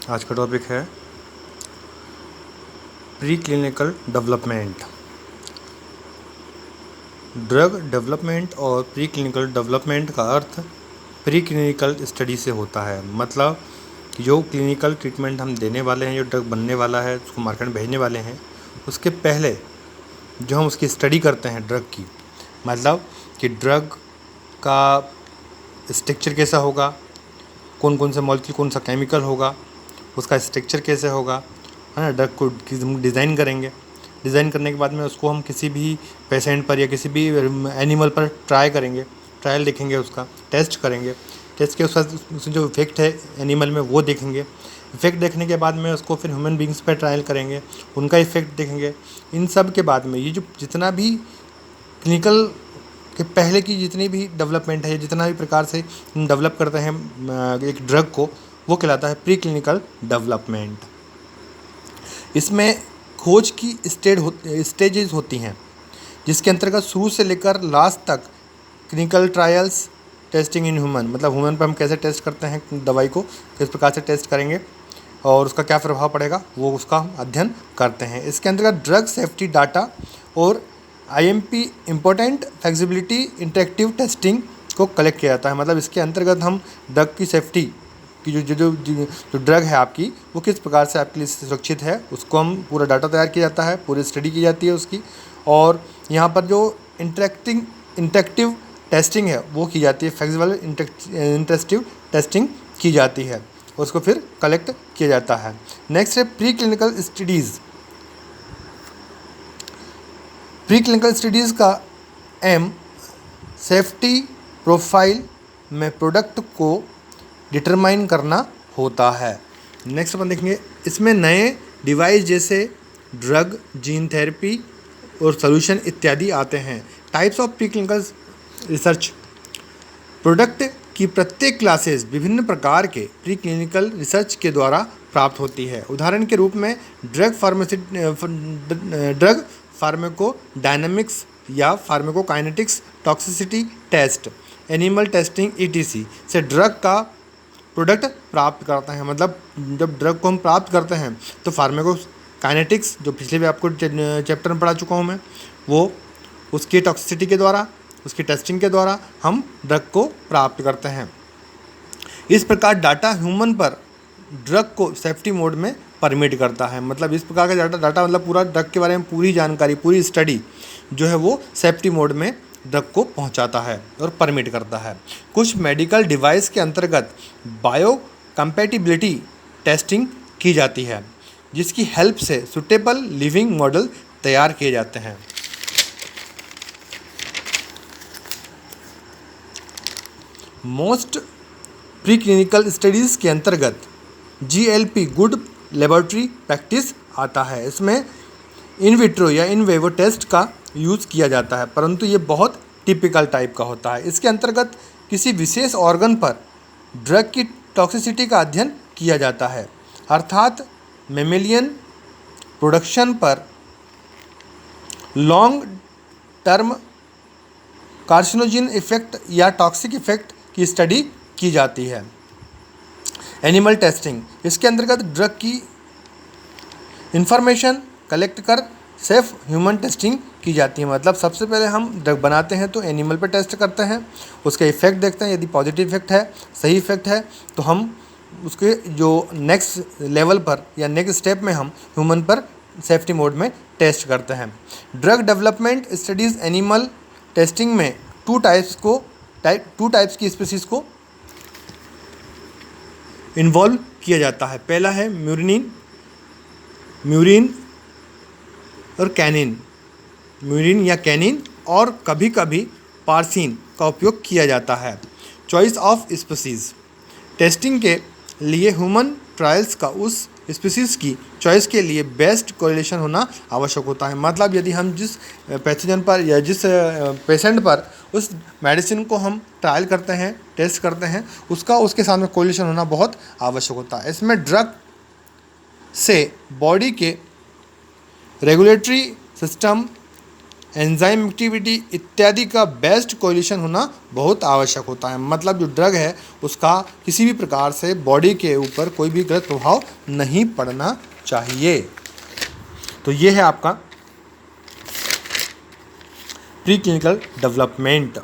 आज का टॉपिक है pre clinical development. Drug development और प्री क्लिनिकल डेवलपमेंट का अर्थ प्री क्लिनिकल स्टडी से होता है। मतलब कि जो क्लिनिकल ट्रीटमेंट हम देने वाले हैं, जो ड्रग बनने वाला है, उसको मार्केट में भेजने वाले हैं, उसके पहले जो हम उसकी स्टडी करते हैं ड्रग की, मतलब कि ड्रग का स्ट्रक्चर कैसा होगा, कौन कौन से मॉलिक्यूल, कौन सा केमिकल होगा, उसका स्ट्रक्चर कैसे होगा, है ना। ड्रग को हम डिज़ाइन करेंगे। डिज़ाइन करने के बाद में उसको हम किसी भी पेशेंट पर या किसी भी एनिमल पर ट्राई करेंगे, ट्रायल देखेंगे, उसका टेस्ट करेंगे। टेस्ट के उसका जो इफेक्ट है एनिमल में वो देखेंगे। इफेक्ट देखने के बाद में उसको फिर ह्यूमन बींग्स पर ट्रायल करेंगे, उनका इफेक्ट देखेंगे। इन सब के बाद में ये जो जितना भी क्लिनिकल के पहले की जितनी भी डेवलपमेंट है, जितना भी प्रकार से हम डेवलप करते हैं एक ड्रग को, वो कहलाता है प्री क्लिनिकल डेवलपमेंट। इसमें खोज की स्टेजेस होती हैं, जिसके अंतर्गत शुरू से लेकर लास्ट तक clinical trials, testing in human, मतलब ह्यूमन पर हम कैसे टेस्ट करते हैं दवाई को, किस प्रकार से टेस्ट करेंगे और उसका क्या प्रभाव पड़ेगा, वो उसका हम अध्ययन करते हैं। इसके अंतर्गत ड्रग सेफ्टी डाटा और IMP important flexibility interactive testing को कलेक्ट किया जाता है। मतलब इसके अंतर्गत हम ड्रग की सेफ्टी कि जो ड्रग है आपकी, वो किस प्रकार से आपके लिए सुरक्षित है, उसको हम पूरा डाटा तैयार किया जाता है, पूरी स्टडी की जाती है उसकी। और यहाँ पर जो इंटरेक्टिव टेस्टिंग है वो की जाती है, फ्लेक्सिबल इंटरेक्टिव टेस्टिंग की जाती है, उसको फिर कलेक्ट किया जाता है। नेक्स्ट है pre clinical studies. Pre clinical studies का एम सेफ्टी प्रोफाइल में प्रोडक्ट को डिटरमाइन करना होता है। नेक्स्ट अपन देखेंगे, इसमें नए डिवाइस जैसे ड्रग, जीन थेरेपी और सॉल्यूशन इत्यादि आते हैं। Types of pre clinical research. Product की प्रत्येक क्लासेस विभिन्न प्रकार के प्री क्लिनिकल रिसर्च के द्वारा प्राप्त होती है। उदाहरण के रूप में ड्रग फार्माकोडायनामिक्स या pharmacokinetics, toxicity test, animal testing ETC से ड्रग का प्रोडक्ट प्राप्त करते हैं। मतलब जब ड्रग को हम प्राप्त करते हैं तो फार्माकोकाइनेटिक्स, जो पिछले भी आपको चैप्टर में पढ़ा चुका हूँ मैं, वो उसकी टॉक्सिसिटी के द्वारा, उसकी टेस्टिंग के द्वारा हम ड्रग को प्राप्त करते हैं। इस प्रकार डाटा ह्यूमन पर ड्रग को सेफ्टी मोड में परमिट करता है। मतलब इस प्रकार का डाटा मतलब पूरा ड्रग के बारे में पूरी जानकारी, पूरी स्टडी जो है वो सेफ्टी मोड में ड्रग को पहुंचाता है और परमिट करता है। कुछ मेडिकल डिवाइस के अंतर्गत बायो कंपैटिबिलिटी टेस्टिंग की जाती है, जिसकी हेल्प से सुटेबल लिविंग मॉडल तैयार किए जाते हैं। मोस्ट प्री क्लिनिकल स्टडीज़ के अंतर्गत GLP गुड लेबोरेटरी प्रैक्टिस आता है। इसमें इन विट्रो या इन वेवो टेस्ट का यूज़ किया जाता है, परंतु ये बहुत टिपिकल टाइप का होता है। इसके अंतर्गत किसी विशेष ऑर्गन पर ड्रग की टॉक्सिसिटी का अध्ययन किया जाता है, अर्थात मेमेलियन प्रोडक्शन पर लॉन्ग टर्म कार्सिनोजिन इफेक्ट या टॉक्सिक इफेक्ट की स्टडी की जाती है। एनिमल टेस्टिंग, इसके अंतर्गत ड्रग की इंफॉर्मेशन कलेक्ट कर सेफ ह्यूमन टेस्टिंग की जाती है। मतलब सबसे पहले हम ड्रग बनाते हैं तो एनिमल पे टेस्ट करते हैं, उसके इफेक्ट देखते हैं, यदि पॉजिटिव इफेक्ट है, सही इफेक्ट है, तो हम उसके जो नेक्स्ट लेवल पर या नेक्स्ट स्टेप में हम ह्यूमन पर सेफ्टी मोड में टेस्ट करते हैं। Drug development studies animal testing में टू टाइप्स की स्पीसीज़ को इन्वॉल्व किया जाता है। पहला है म्यूरिन और कैनिन, म्यूरिन या कैनिन, और कभी कभी पार्सिन का उपयोग किया जाता है। Choice of species. टेस्टिंग के लिए ह्यूमन ट्रायल्स का उस स्पीसीज़ की चॉइस के लिए बेस्ट कोरिलेशन होना आवश्यक होता है। मतलब यदि हम जिस पैथोजन पर या जिस पेशेंट पर उस मेडिसिन को हम ट्रायल करते हैं, टेस्ट करते हैं, उसका उसके साथ में कोरिलेशन होना बहुत आवश्यक होता है। इसमें ड्रग से बॉडी के रेगुलेटरी सिस्टम, एंजाइम एक्टिविटी इत्यादि का बेस्ट कोरिलेशन होना बहुत आवश्यक होता है। मतलब जो ड्रग है उसका किसी भी प्रकार से बॉडी के ऊपर कोई भी गलत प्रभाव नहीं पड़ना चाहिए। तो ये है आपका प्री क्लिनिकल डेवलपमेंट।